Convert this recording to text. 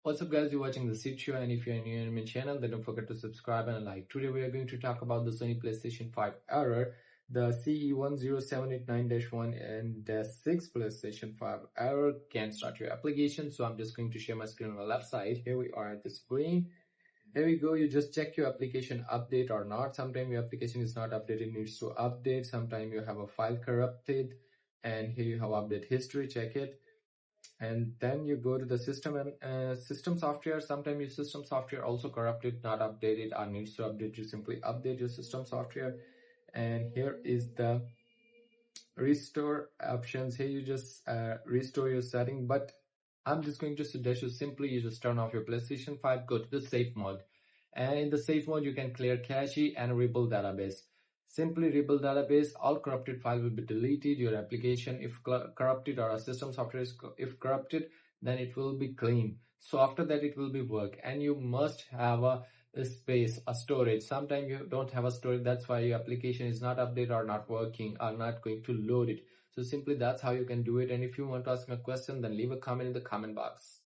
What's up guys, you're watching the Seed Show, and if you're new in my channel then don't forget to subscribe and like. Today we are going to talk about the Sony PlayStation 5 error, the CE-107891-6 PlayStation 5 error can't start your application. So I'm just going to share my screen on the left side. Here we are at the screen. Here we go. You just check your application update or not. Sometimes your application is not updated, needs to update. Sometimes you have a file corrupted, and here you have update history. Check it. And then you go to the system and system software. Sometimes your system software also corrupted, not updated, or needs to update. You simply update your system software. And here is the restore options. Here you just restore your setting, but I'm just going to suggest you simply you just turn off your PlayStation 5, go to the safe mode, and in the safe mode you can clear cache and rebuild database. Simply rebuild database, all corrupted files will be deleted. Your application, if corrupted, or a system software is if corrupted, then it will be clean. So after that it will be work, and you must have a space, a storage. Sometimes you don't have a storage, that's why your application is not updated or not working or not going to load it. So simply that's how you can do it. And if you want to ask me a question, then leave a comment in the comment box.